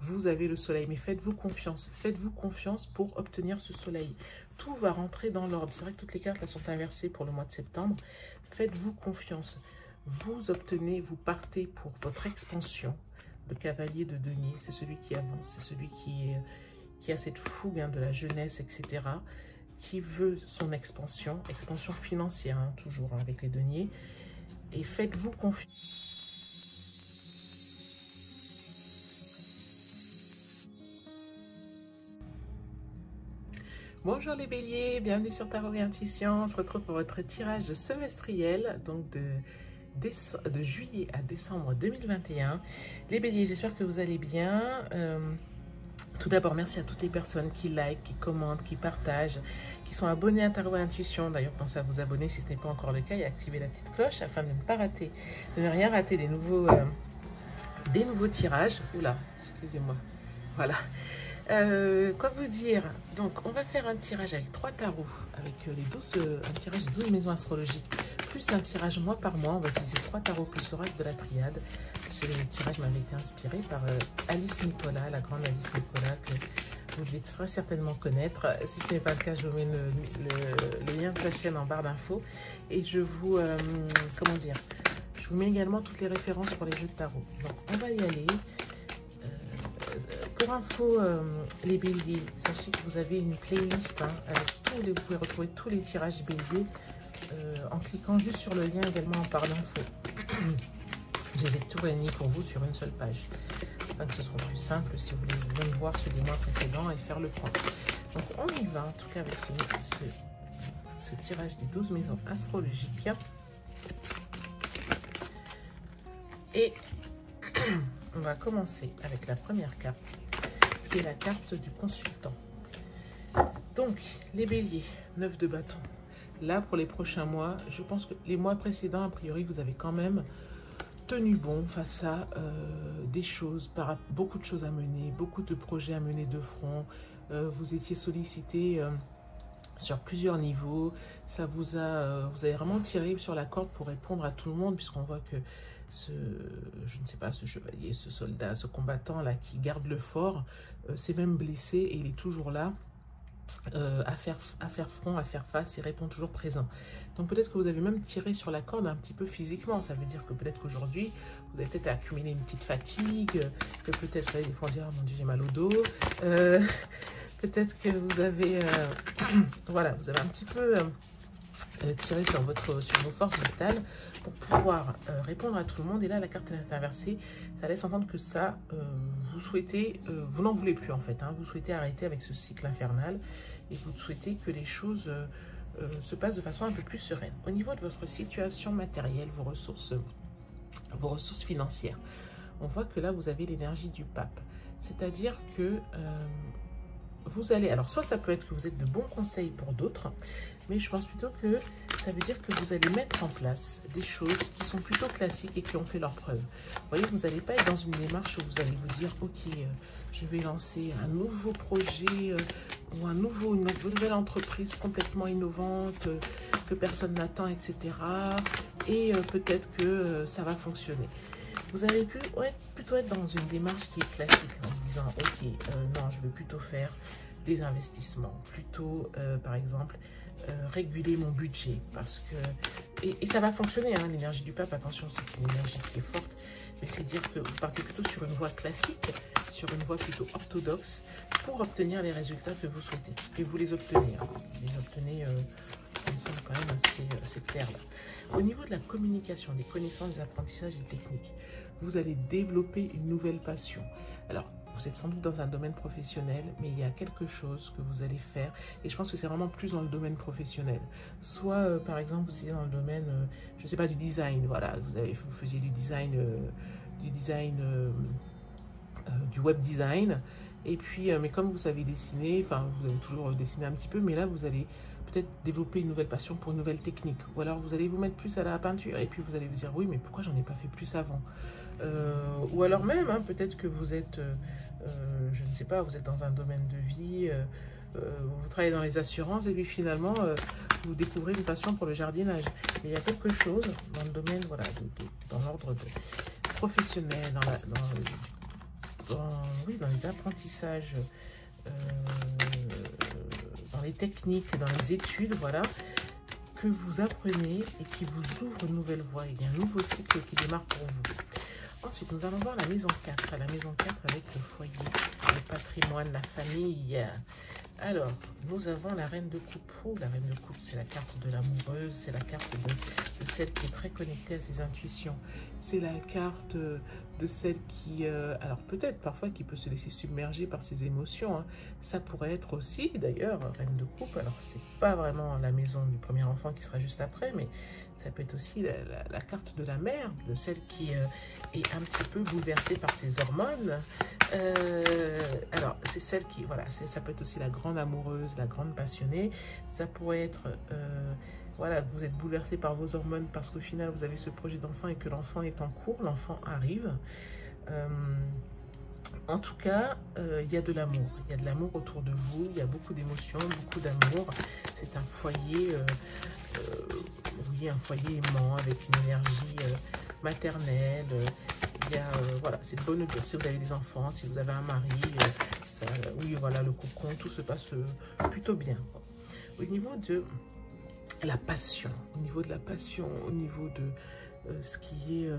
vous avez le soleil. Mais faites-vous confiance. Faites-vous confiance pour obtenir ce soleil. Tout va rentrer dans l'ordre. C'est vrai que toutes les cartes là sont inversées pour le mois de septembre. Faites-vous confiance. Vous obtenez, vous partez pour votre expansion. Le cavalier de denier, c'est celui qui avance. C'est celui qui a cette fougue hein, de la jeunesse, etc. Qui veut son expansion financière, hein, toujours hein, avec les deniers. Et faites-vous confiance. Bonjour les béliers, bienvenue sur Tarot et Intuition. On se retrouve pour votre tirage semestriel, donc de juillet à décembre 2021. Les béliers, j'espère que vous allez bien. Tout d'abord, merci à toutes les personnes qui like, qui commentent, qui partagent, qui sont abonnés à Tarot et Intuition. D'ailleurs, pensez à vous abonner si ce n'est pas encore le cas et à activer la petite cloche afin de ne pas rater, de ne rien rater des nouveaux tirages. Oula, excusez-moi. Voilà. Quoi vous dire? Donc, on va faire un tirage avec 3 tarots, avec un tirage de 12 maisons astrologiques, plus un tirage mois par mois. On va utiliser 3 tarots plus l'oracle de la triade. Ce tirage m'avait été inspiré par Alice Nicolas, la grande Alice Nicolas, que vous devez très certainement connaître. Si ce n'est pas le cas, je vous mets le lien de la chaîne en barre d'infos. Et je vous, je vous mets également toutes les références pour les jeux de tarot. Donc, on va y aller. Pour info, les béliers, sachez que vous avez une playlist hein, avec vous pouvez retrouver tous les tirages béliers en cliquant juste sur le lien également en barre d'infos. Je les ai tout réunis pour vous sur une seule page, afin que ce soit plus simple si vous voulez même voir ceux des mois précédents et faire le point. Donc on y va en tout cas avec ce tirage des 12 maisons astrologiques. Et on va commencer avec la première carte, qui est la carte du consultant. Donc, les béliers, 9 de bâton. Là, pour les prochains mois, je pense que les mois précédents, a priori, vous avez quand même tenu bon face à des choses, beaucoup de choses à mener, beaucoup de projets à mener de front. Vous étiez sollicité sur plusieurs niveaux. Ça vous avez vraiment tiré sur la corde pour répondre à tout le monde, puisqu'on voit que ce chevalier, ce soldat, ce combattant là qui garde le fort, s'est même blessé et il est toujours là à faire front, à faire face, il répond toujours présent. Donc peut-être que vous avez même tiré sur la corde un petit peu physiquement. Ça veut dire que peut-être qu'aujourd'hui vous avez peut-être accumulé une petite fatigue, que peut-être, vous savez, des fois on dit oh mon Dieu j'ai mal au dos, peut-être que vous avez voilà, vous avez un petit peu tirer sur vos forces vitales pour pouvoir répondre à tout le monde. Et là, la carte est inversée. Ça laisse entendre que ça, vous souhaitez, vous n'en voulez plus en fait. Hein, vous souhaitez arrêter avec ce cycle infernal et vous souhaitez que les choses se passent de façon un peu plus sereine. Au niveau de votre situation matérielle, vos ressources financières, on voit que là, vous avez l'énergie du pape. C'est-à-dire que vous allez, alors soit ça peut être que vous êtes de bons conseils pour d'autres, mais je pense plutôt que ça veut dire que vous allez mettre en place des choses qui sont plutôt classiques et qui ont fait leur preuve. Vous voyez, vous n'allez pas être dans une démarche où vous allez vous dire, ok, je vais lancer un nouveau projet ou une nouvelle entreprise complètement innovante que personne n'attend, etc. Et peut-être que ça va fonctionner. Vous allez plutôt être dans une démarche qui est classique, en disant, ok, non, je veux plutôt faire des investissements, plutôt, par exemple, réguler mon budget, parce que, et ça va fonctionner, hein, l'énergie du pape, attention, c'est une énergie qui est forte, mais c'est dire que vous partez plutôt sur une voie classique, sur une voie plutôt orthodoxe, pour obtenir les résultats que vous souhaitez, et vous les obtenez, hein, vous les obtenez, comme ça, quand même, assez clair, là. Au niveau de la communication, des connaissances, des apprentissages et des techniques, vous allez développer une nouvelle passion. Alors, vous êtes sans doute dans un domaine professionnel, mais il y a quelque chose que vous allez faire. Et je pense que c'est vraiment plus dans le domaine professionnel. Soit, par exemple, vous étiez dans le domaine, je ne sais pas, du design. Voilà, vous faisiez du design, du web design. Et puis, mais comme vous savez dessiner, enfin, vous avez toujours dessiné un petit peu, mais là, vous allez peut-être développer une nouvelle passion pour une nouvelle technique. Ou alors, vous allez vous mettre plus à la peinture. Et puis, vous allez vous dire, oui, mais pourquoi j'en ai pas fait plus avant? Ou alors même, hein, peut-être que vous êtes, je ne sais pas, vous êtes dans un domaine de vie, vous travaillez dans les assurances, et puis finalement, vous découvrez une passion pour le jardinage. Mais il y a quelque chose dans le domaine, voilà, dans l'ordre professionnel, oui, dans les apprentissages, dans les techniques, dans les études, voilà, que vous apprenez et qui vous ouvre une nouvelle voie. Il y a un nouveau cycle qui démarre pour vous. Ensuite, nous allons voir la maison 4. La maison 4 avec le foyer, le patrimoine, la famille. Alors, nous avons la reine de coupe. Oh, la reine de coupe, c'est la carte de l'amoureuse. C'est la carte de celle qui est très connectée à ses intuitions. C'est la carte de celle qui, alors peut-être parfois qui peut se laisser submerger par ses émotions. Hein. Ça pourrait être aussi, d'ailleurs, reine de coupe. Alors, c'est pas vraiment la maison du premier enfant qui sera juste après, mais ça peut être aussi la carte de la mère, de celle qui est un petit peu bouleversée par ses hormones. Alors, c'est celle qui, voilà, ça peut être aussi la grande amoureuse, la grande passionnée. Ça pourrait être, voilà, vous êtes bouleversé par vos hormones parce qu'au final, vous avez ce projet d'enfant et que l'enfant est en cours, l'enfant arrive. En tout cas, il y a de l'amour. Il y a de l'amour autour de vous. Il y a beaucoup d'émotions, beaucoup d'amour. C'est un foyer, oui, un foyer aimant avec une énergie maternelle. Il y a, voilà, c'est de bonne augure. Si vous avez des enfants, si vous avez un mari, ça, oui, voilà, le cocon, tout se passe plutôt bien. Au niveau de la passion, au niveau de ce qui est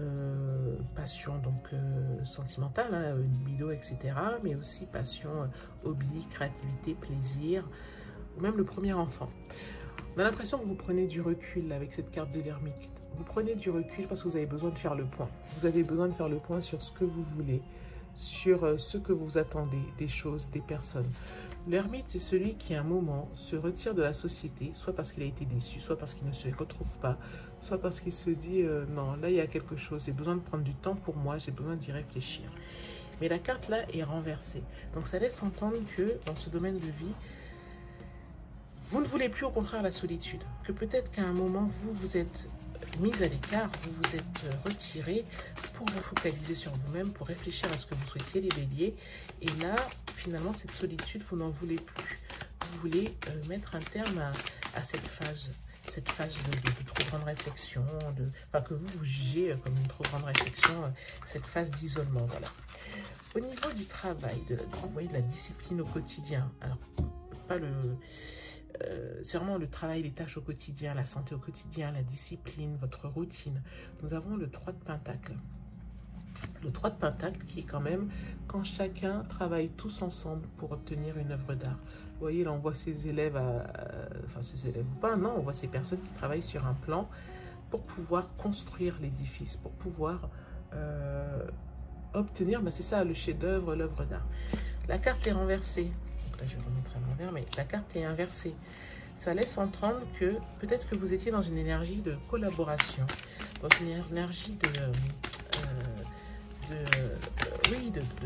passion donc sentimentale, hein, libido, etc. Mais aussi passion, hobby, créativité, plaisir, ou même le premier enfant. On a l'impression que vous prenez du recul avec cette carte de l'ermite. Vous prenez du recul parce que vous avez besoin de faire le point. Vous avez besoin de faire le point sur ce que vous voulez, sur ce que vous attendez, des choses, des personnes. L'ermite, c'est celui qui, à un moment, se retire de la société, soit parce qu'il a été déçu, soit parce qu'il ne se retrouve pas, soit parce qu'il se dit non, là, il y a quelque chose, j'ai besoin de prendre du temps pour moi, j'ai besoin d'y réfléchir. Mais la carte, là, est renversée. Donc, ça laisse entendre que, dans ce domaine de vie, vous ne voulez plus, au contraire, la solitude. Que peut-être qu'à un moment, vous vous êtes mis à l'écart, vous vous êtes retiré pour vous focaliser sur vous-même, pour réfléchir à ce que vous souhaitiez, les béliers. Et là, finalement, cette solitude, vous n'en voulez plus. Vous voulez mettre un terme à cette phase de trop grande réflexion, enfin, que vous jugez comme une trop grande réflexion, cette phase d'isolement. Voilà. Au niveau du travail, vous voyez, de la discipline au quotidien, alors, pas le... c'est vraiment le travail, les tâches au quotidien, la santé au quotidien, la discipline, votre routine. Nous avons le 3 de Pentacle. Le 3 de Pentacle qui est quand même quand chacun travaille tous ensemble pour obtenir une œuvre d'art. Vous voyez, là, on voit ses élèves, enfin ses élèves ou pas, non, on voit ces personnes qui travaillent sur un plan pour pouvoir construire l'édifice, pour pouvoir obtenir, ben c'est ça, le chef-d'œuvre, l'œuvre d'art. La carte est renversée. Là, je vais remettre à l'envers, mais la carte est inversée. Ça laisse entendre que peut-être que vous étiez dans une énergie de collaboration, dans une énergie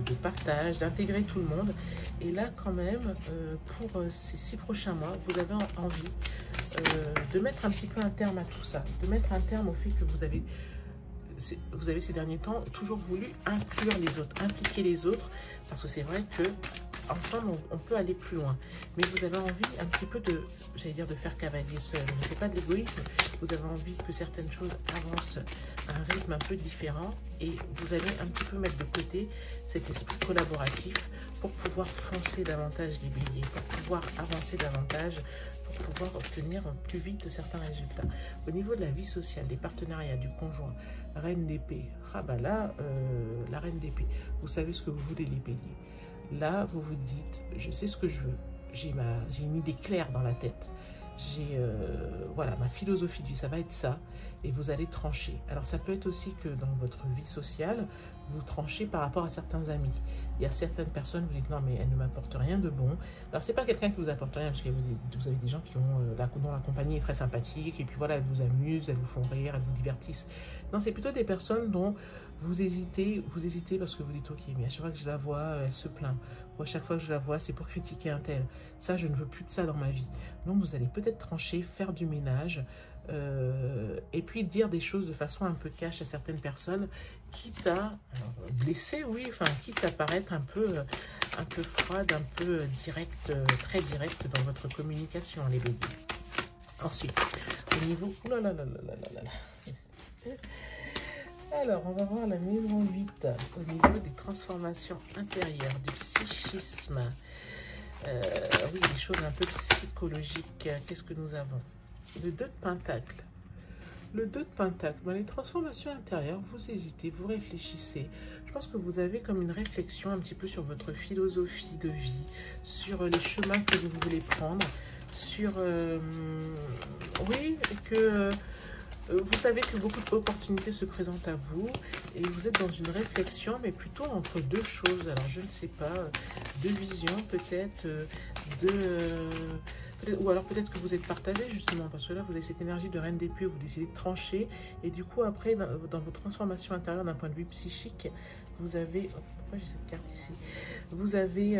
de partage, d'intégrer tout le monde. Et là, quand même, pour ces 6 prochains mois, vous avez envie de mettre un petit peu un terme à tout ça, de mettre un terme au fait que vous avez ces derniers temps toujours voulu inclure les autres, impliquer les autres, parce que c'est vrai que ensemble, on peut aller plus loin. Mais vous avez envie un petit peu de, j'allais dire, de faire cavalier seul. Ce n'est pas de l'égoïsme. Vous avez envie que certaines choses avancent à un rythme un peu différent. Et vous allez un petit peu mettre de côté cet esprit collaboratif pour pouvoir foncer davantage les béliers, pour pouvoir avancer davantage, pour pouvoir obtenir plus vite certains résultats. Au niveau de la vie sociale, des partenariats, du conjoint, reine d'épée. Ah bah là, la reine d'épée. Vous savez ce que vous voulez, les béliers. Là, vous vous dites, je sais ce que je veux. J'ai une idée claire dans la tête. J'ai, voilà, ma philosophie de vie, ça va être ça. Et vous allez trancher. Alors, ça peut être aussi que dans votre vie sociale, vous tranchez par rapport à certains amis. Il y a certaines personnes, vous dites, non, mais elle ne m'apporte rien de bon. Alors, c'est pas quelqu'un qui vous apporte rien, parce que vous avez des gens qui ont, dont la compagnie est très sympathique, et puis voilà, elles vous amusent, elles vous font rire, elles vous divertissent. Non, c'est plutôt des personnes dont vous hésitez parce que vous dites, ok, mais à chaque fois que je la vois, elle se plaint. Ou à chaque fois que je la vois, c'est pour critiquer un tel. Ça, je ne veux plus de ça dans ma vie. Donc, vous allez peut-être trancher, faire du ménage, et puis dire des choses de façon un peu cash à certaines personnes, quitte à blesser, oui, enfin, quitte à paraître un peu froide, un peu directe, très directe dans votre communication, les béliers. Ensuite, au niveau... Alors, on va voir la maison 8 au niveau des transformations intérieures, du psychisme. Oui, des choses un peu psychologiques. Qu'est-ce que nous avons? Le 2 de Pentacle. Le 2 de Pentacle, dans les transformations intérieures, vous hésitez, vous réfléchissez. Je pense que vous avez comme une réflexion un petit peu sur votre philosophie de vie, sur les chemins que vous voulez prendre, sur... oui, que... vous savez que beaucoup d'opportunités se présentent à vous et vous êtes dans une réflexion, mais plutôt entre deux choses. Alors, je ne sais pas, deux visions peut-être, ou alors peut-être que vous êtes partagé justement, parce que là, vous avez cette énergie de reine d'épée où vous décidez de trancher. Et du coup, après, dans vos transformations intérieures d'un point de vue psychique, vous avez... Oh, pourquoi j'ai cette carte ici? Vous avez...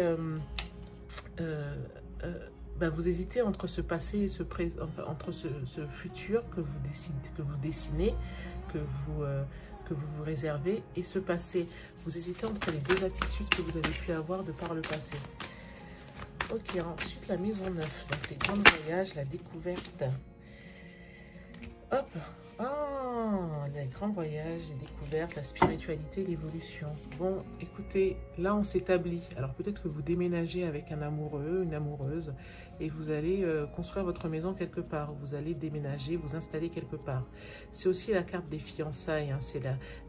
vous hésitez entre ce passé et ce présent, enfin, entre ce futur que vous dessinez, que vous réservez, et ce passé. Vous hésitez entre les deux attitudes que vous avez pu avoir de par le passé. Ok, ensuite la maison 9, donc les grands voyages, la découverte. Hop, les grands voyages, les découvertes, la spiritualité, l'évolution. Bon, écoutez, là on s'établit. Alors peut-être que vous déménagez avec un amoureux, une amoureuse, et vous allez construire votre maison quelque part. Vous allez déménager, vous installer quelque part. C'est aussi la carte des fiançailles, hein. C'est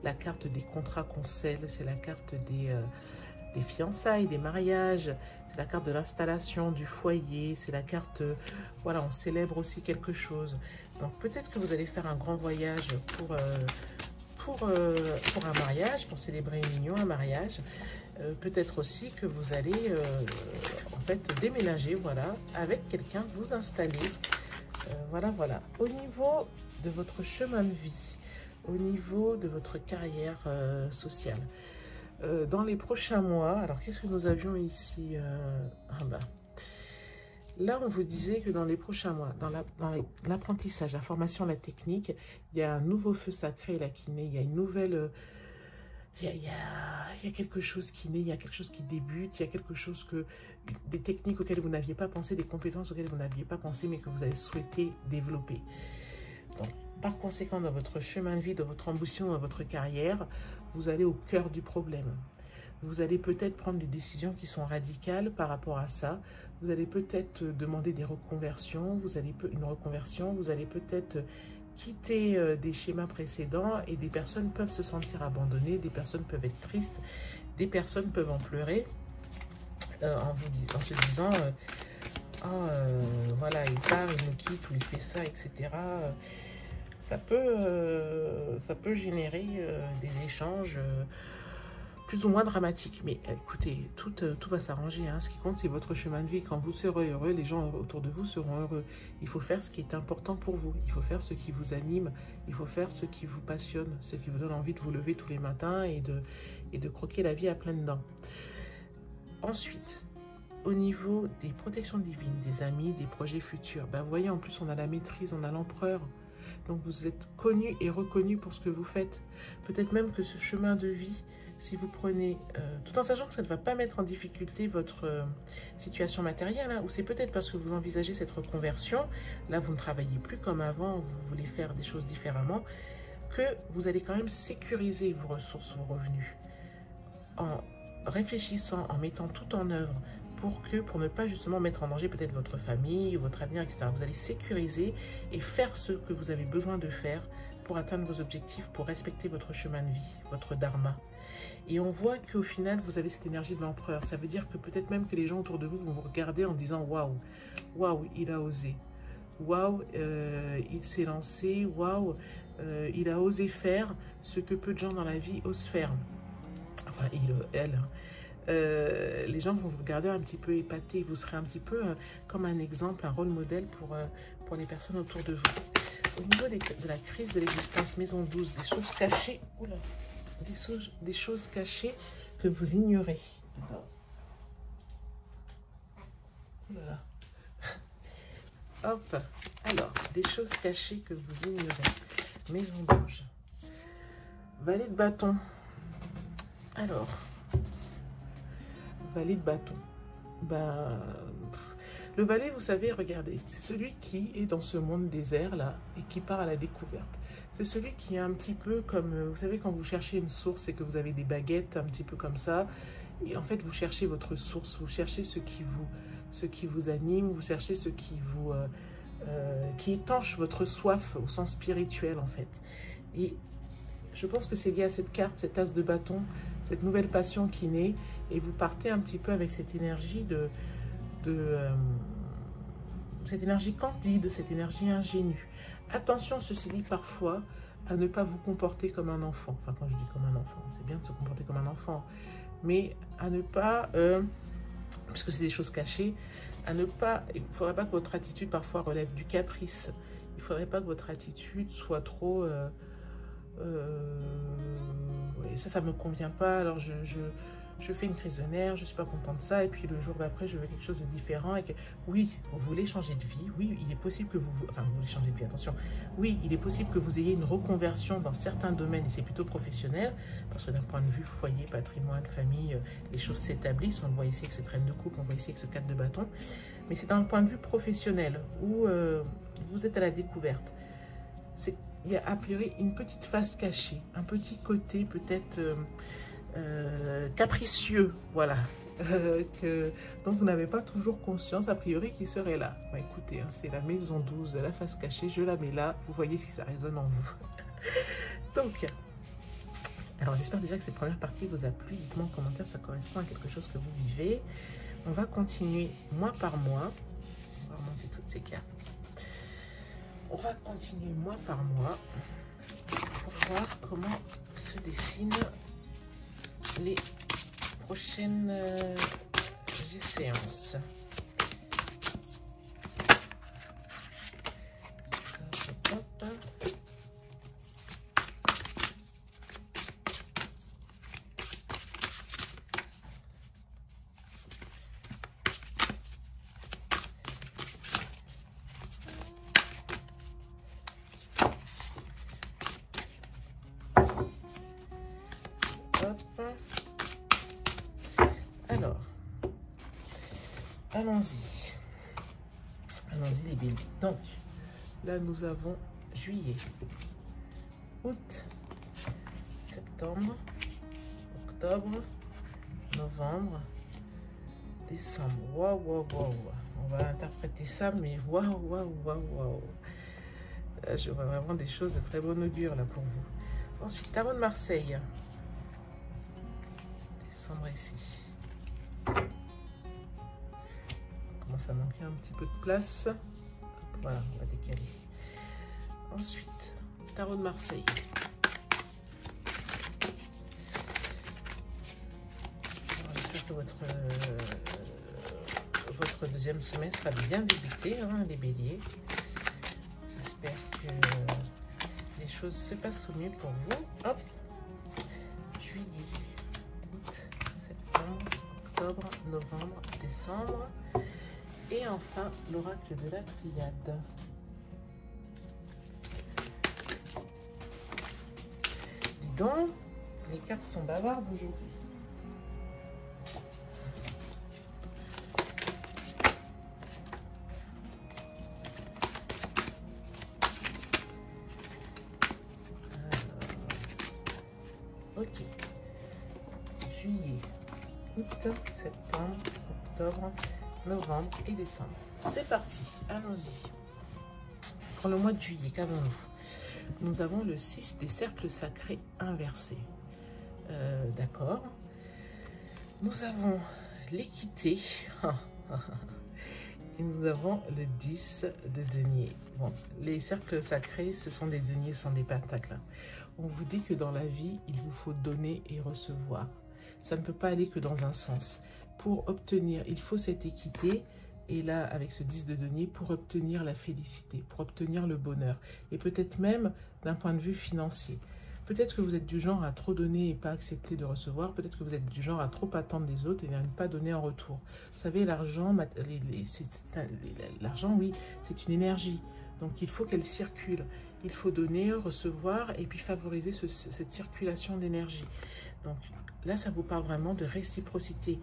la carte des contrats qu'on scelle, c'est la carte des fiançailles, des mariages, c'est la carte de l'installation, du foyer, c'est la carte, voilà, on célèbre aussi quelque chose. Donc peut-être que vous allez faire un grand voyage pour un mariage, pour célébrer une union, un mariage. Peut-être aussi que vous allez en fait déménager, voilà, avec quelqu'un, vous installer. Voilà. Au niveau de votre chemin de vie, au niveau de votre carrière sociale, dans les prochains mois, alors qu'est-ce que nous avions ici? Là, on vous disait que dans les prochains mois, dans l'apprentissage, la formation, la technique, il y a un nouveau feu sacré là qui naît, il y a une nouvelle... Il y a quelque chose qui naît, il y a quelque chose qui débute, il y a quelque chose des techniques auxquelles vous n'aviez pas pensé, des compétences auxquelles vous n'aviez pas pensé, mais que vous avez souhaité développer. Donc, par conséquent, dans votre chemin de vie, dans votre ambition, dans votre carrière, vous allez au cœur du problème. Vous allez peut-être prendre des décisions qui sont radicales par rapport à ça. Vous allez peut-être demander des reconversions, vous allez peut-être quitter des schémas précédents, et des personnes peuvent se sentir abandonnées, des personnes peuvent être tristes, des personnes peuvent en pleurer en se disant voilà, il part, il nous quitte, ou il fait ça, etc. Ça peut générer des échanges plus ou moins dramatiques. Mais écoutez, tout va s'arranger, hein. Ce qui compte, c'est votre chemin de vie. Quand vous serez heureux, les gens autour de vous seront heureux. Il faut faire ce qui est important pour vous. Il faut faire ce qui vous anime. Il faut faire ce qui vous passionne, ce qui vous donne envie de vous lever tous les matins et de croquer la vie à pleines dents. Ensuite, au niveau des protections divines, des amis, des projets futurs, vous voyez, en plus, on a la maîtrise, on a l'empereur. Donc, vous êtes connu et reconnu pour ce que vous faites. Peut-être même que ce chemin de vie, si vous prenez, tout en sachant que ça ne va pas mettre en difficulté votre situation matérielle, hein, ou c'est peut-être parce que vous envisagez cette reconversion, là vous ne travaillez plus comme avant, vous voulez faire des choses différemment, que vous allez quand même sécuriser vos ressources, vos revenus, en réfléchissant, en mettant tout en œuvre pour ne pas justement mettre en danger peut-être votre famille ou votre avenir, etc. Vous allez sécuriser et faire ce que vous avez besoin de faire pour atteindre vos objectifs, pour respecter votre chemin de vie, votre dharma. Et on voit qu'au final, vous avez cette énergie de l'empereur. Ça veut dire que peut-être même que les gens autour de vous vont vous regarder en disant « Waouh, waouh, il a osé. Waouh, il s'est lancé. Waouh, il a osé faire ce que peu de gens dans la vie osent faire. » Enfin, elle. Les gens vont vous regarder un petit peu épaté. Vous serez un petit peu comme un exemple, un rôle modèle pour les personnes autour de vous. Au niveau de la crise de l'existence, maison 12, des choses cachées. Oula. Des choses cachées que vous ignorez. Voilà. Hop. Alors, des choses cachées que vous ignorez. Maison d'ange. Valet de bâton. Alors, valet de bâton. Le valet, vous savez, regardez, c'est celui qui est dans ce monde désert là et qui part à la découverte. c'est celui qui est un petit peu comme, vous savez, quand vous cherchez une source et que vous avez des baguettes, un petit peu comme ça. Et en fait, vous cherchez votre source, vous cherchez ce qui vous anime, vous cherchez ce qui étanche votre soif au sens spirituel, en fait. Et je pense que c'est lié à cette carte, cette as de bâton, cette nouvelle passion qui naît. Et vous partez un petit peu avec cette énergie cette énergie candide, cette énergie ingénue. Attention, ceci dit, parfois, à ne pas vous comporter comme un enfant. Enfin, quand je dis comme un enfant, c'est bien de se comporter comme un enfant. Mais à ne pas, puisque c'est des choses cachées, à ne pas, il ne faudrait pas que votre attitude parfois relève du caprice. Il ne faudrait pas que votre attitude soit trop... ouais, ça ne me convient pas, alors je fais une crise de nerfs, je ne suis pas contente de ça, et puis le jour d'après, je veux quelque chose de différent. Et que, oui, vous voulez changer de vie, oui, il est possible que vous voulez changer de vie, attention. Oui, il est possible que vous ayez une reconversion dans certains domaines, et c'est plutôt professionnel, parce que d'un point de vue foyer, patrimoine, famille, les choses s'établissent. On le voit ici avec cette reine de coupe, on le voit ici avec ce 4 de bâton. Mais c'est dans le point de vue professionnel, où vous êtes à la découverte. Il y a a priori une petite face cachée, un petit côté peut-être capricieux, voilà, dont vous n'avez pas toujours conscience, a priori, qui serait là. Bah, écoutez, hein, c'est la maison 12, la face cachée, je la mets là, vous voyez si ça résonne en vous. Donc, alors j'espère déjà que cette première partie vous a plu, dites-moi en commentaire, ça correspond à quelque chose que vous vivez. On va continuer mois par mois, on va remonter toutes ces cartes. On va continuer mois par mois pour voir comment se dessinent les prochaines séances. Alors, allons-y. Allons-y les béliers. Donc, là nous avons juillet, août, septembre, octobre, novembre, décembre. Waouh, waouh, waouh. On va interpréter ça, mais waouh, waouh, waouh, waouh. Là, je vois vraiment des choses de très bon augure là pour vous. Ensuite, tarot de Marseille. Décembre ici. On commence à manquer un petit peu de place. Voilà, on va décaler. Ensuite, tarot de Marseille. J'espère que votre deuxième semestre a bien débuté, hein, les béliers. J'espère que les choses se passent au mieux pour vous. Hop, juillet, août, septembre, octobre, novembre, décembre. Et enfin, l'oracle de la triade. Dis donc, les cartes sont bavardes aujourd'hui. Ok. Juillet, août, septembre, octobre, novembre et décembre. C'est parti, allons-y. Pour le mois de juillet, qu'avons-nous? Nous avons le 6 des cercles sacrés inversés. D'accord. Nous avons l'équité. Et nous avons le 10 de denier. Bon, les cercles sacrés, ce sont des deniers, ce sont des pentacles. On vous dit que dans la vie, il vous faut donner et recevoir. Ça ne peut pas aller que dans un sens. Pour obtenir, il faut cette équité. Et là, avec ce 10 de denier, pour obtenir la félicité, pour obtenir le bonheur. Et peut-être même d'un point de vue financier. Peut-être que vous êtes du genre à trop donner et pas accepter de recevoir. Peut-être que vous êtes du genre à trop attendre des autres et à ne pas donner en retour. Vous savez, l'argent, oui, c'est une énergie. Donc, il faut qu'elle circule. Il faut donner, recevoir et puis favoriser cette circulation d'énergie. Donc, là, ça vous parle vraiment de réciprocité.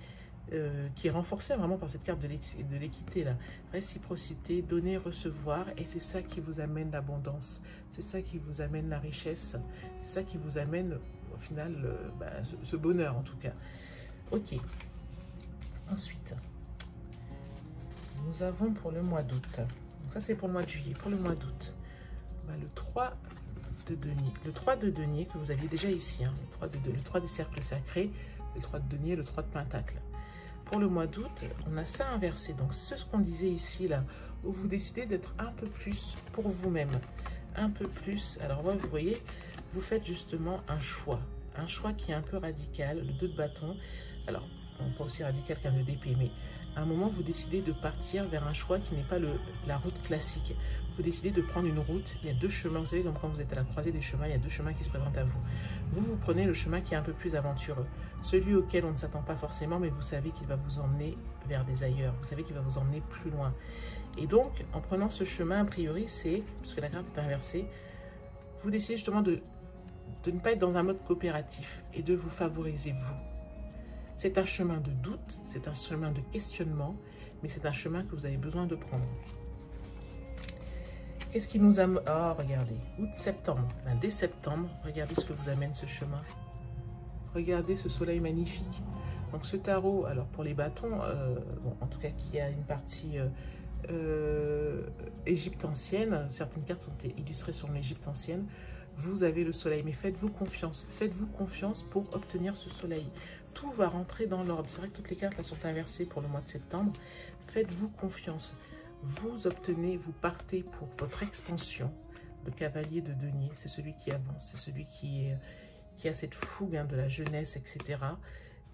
qui est renforcée vraiment par cette carte de l'équité, là. Réciprocité, donner, recevoir, et c'est ça qui vous amène l'abondance, c'est ça qui vous amène la richesse, c'est ça qui vous amène au final ce bonheur en tout cas. Ok. Ensuite, nous avons pour le mois d'août, ça c'est pour le mois de juillet, pour le mois d'août, le 3 de denier, le 3 de denier que vous aviez déjà ici, hein, le 3 des cercles sacrés, le 3 de denier, le 3 de pentacle. Pour le mois d'août, on a ça inversé. Donc, ce qu'on disait ici, là, où vous décidez d'être un peu plus pour vous-même. Un peu plus. Alors, vous voyez, vous faites justement un choix qui est un peu radical, le 2 de bâton. Alors, pas aussi radical qu'un 2 d'épée, mais à un moment, vous décidez de partir vers un choix qui n'est pas la route classique. Vous décidez de prendre une route. Il y a deux chemins. Vous savez, comme quand vous êtes à la croisée des chemins, il y a deux chemins qui se présentent à vous. Vous prenez le chemin qui est un peu plus aventureux. Celui auquel on ne s'attend pas forcément, mais vous savez qu'il va vous emmener vers des ailleurs. Vous savez qu'il va vous emmener plus loin. Et donc, en prenant ce chemin, a priori, c'est, parce que la carte est inversée, vous décidez justement de ne pas être dans un mode coopératif et de vous favoriser vous. C'est un chemin de doute, c'est un chemin de questionnement, mais c'est un chemin que vous avez besoin de prendre. Qu'est-ce qui nous amène? Oh, regardez, août-septembre. Dès septembre, regardez ce que vous amène ce chemin. Regardez ce soleil magnifique. Donc ce tarot, alors pour les bâtons, bon, en tout cas qui a une partie Égypte ancienne, certaines cartes sont illustrées sur l'Égypte ancienne. Vous avez le soleil, mais faites-vous confiance. Faites-vous confiance pour obtenir ce soleil. Tout va rentrer dans l'ordre. C'est vrai que toutes les cartes là sont inversées pour le mois de septembre. Faites-vous confiance. Vous obtenez, vous partez pour votre expansion. Le cavalier de denier, c'est celui qui avance, c'est celui qui a cette fougue de la jeunesse, etc.,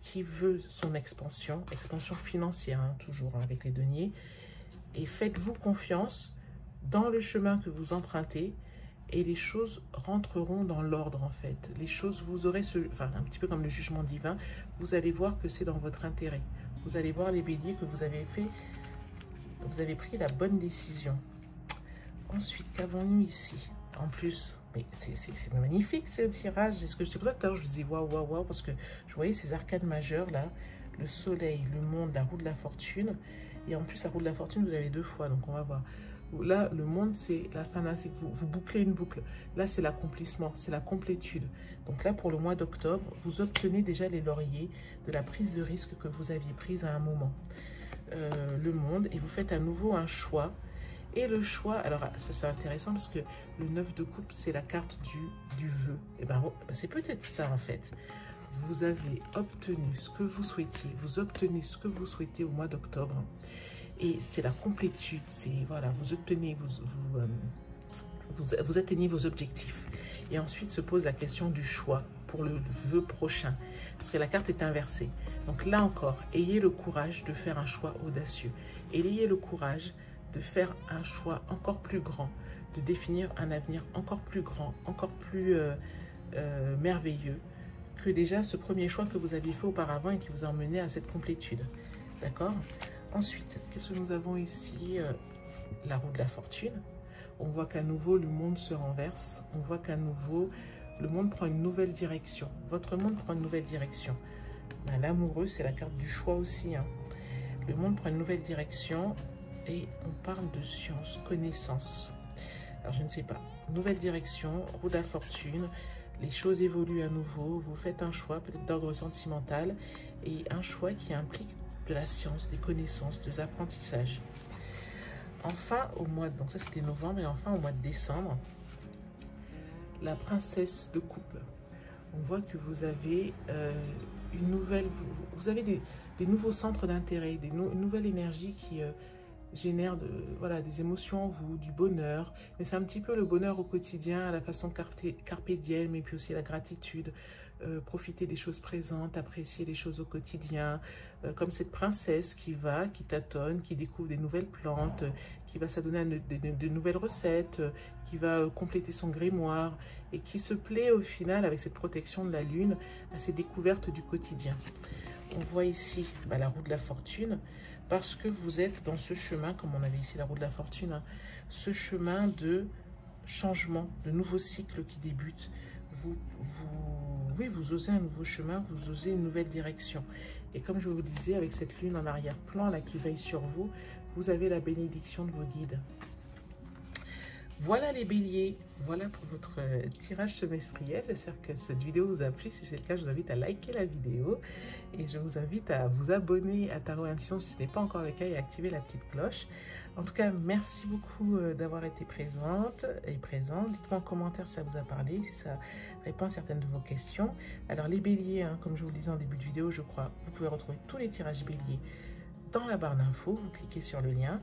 qui veut son expansion financière, toujours avec les deniers. Et faites-vous confiance dans le chemin que vous empruntez et les choses rentreront dans l'ordre en fait. Les choses, vous aurez un petit peu comme le jugement divin, vous allez voir que c'est dans votre intérêt. Vous allez voir les béliers que vous avez pris la bonne décision. Ensuite, qu'avons-nous ici? En plus, mais c'est magnifique ce tirage. C'est pour ça que tout à l'heure je vous disais waouh, waouh, waouh, parce que je voyais ces arcanes majeures là, le soleil, le monde, la roue de la fortune. Et en plus, la roue de la fortune, vous l'avez deux fois, donc on va voir. Là, le monde, c'est la fin, là, c'est que vous bouclez une boucle. Là, c'est l'accomplissement, c'est la complétude. Donc là, pour le mois d'octobre, vous obtenez déjà les lauriers de la prise de risque que vous aviez prise à un moment. Le monde, et vous faites à nouveau un choix. Et le choix, alors ça c'est intéressant parce que le 9 de coupe, c'est la carte du vœu. Et ben c'est peut-être ça en fait. Vous avez obtenu ce que vous souhaitiez, vous obtenez ce que vous souhaitez au mois d'octobre. Et c'est la complétude, c'est voilà, vous obtenez, vous atteignez vos objectifs. Et ensuite se pose la question du choix pour le vœu prochain. Parce que la carte est inversée. Donc là encore, ayez le courage de faire un choix audacieux. Et ayez le courage de faire un choix encore plus grand, de définir un avenir encore plus grand, encore plus merveilleux que déjà ce premier choix que vous aviez fait auparavant et qui vous a emmené à cette complétude. D'accord? Ensuite, qu'est-ce que nous avons ici? La roue de la fortune. On voit qu'à nouveau, le monde se renverse. On voit qu'à nouveau, le monde prend une nouvelle direction. Votre monde prend une nouvelle direction. L'amoureux, c'est la carte du choix aussi. Le monde prend une nouvelle direction. Et on parle de science, connaissance. Alors, je ne sais pas. Nouvelle direction, roue de la fortune. Les choses évoluent à nouveau. Vous faites un choix, peut-être d'ordre sentimental. Et un choix qui implique de la science, des connaissances, des apprentissages. Enfin, au mois de... Donc ça, c'était novembre. Et enfin, au mois de décembre, la princesse de coupe. On voit que vous avez une nouvelle... Vous avez des nouveaux centres d'intérêt, une nouvelle énergie qui... génère des émotions en vous, du bonheur, mais c'est un petit peu le bonheur au quotidien, à la façon carpe diem, et puis aussi la gratitude, profiter des choses présentes, apprécier les choses au quotidien, comme cette princesse qui tâtonne, qui découvre des nouvelles plantes, qui va s'adonner à de nouvelles recettes, qui va compléter son grimoire, et qui se plaît au final, avec cette protection de la lune, à ces découvertes du quotidien. On voit ici la roue de la fortune, parce que vous êtes dans ce chemin, comme on avait ici la roue de la fortune, ce chemin de changement, de nouveaux cycles qui débutent. Vous osez un nouveau chemin, vous osez une nouvelle direction. Et comme je vous disais, avec cette lune en arrière-plan là qui veille sur vous, vous avez la bénédiction de vos guides. Voilà les béliers, voilà pour votre tirage semestriel. J'espère que cette vidéo vous a plu. Si c'est le cas, je vous invite à liker la vidéo et je vous invite à vous abonner à Tarot Intuition si ce n'est pas encore le cas et à activer la petite cloche. En tout cas, merci beaucoup d'avoir été présente et présent. Dites-moi en commentaire si ça vous a parlé, si ça répond à certaines de vos questions. Alors les béliers, hein, comme je vous le disais en début de vidéo, je crois, vous pouvez retrouver tous les tirages béliers dans la barre d'infos. Vous cliquez sur le lien.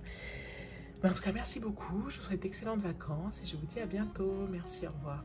En tout cas, merci beaucoup. Je vous souhaite d'excellentes vacances et je vous dis à bientôt. Merci, au revoir.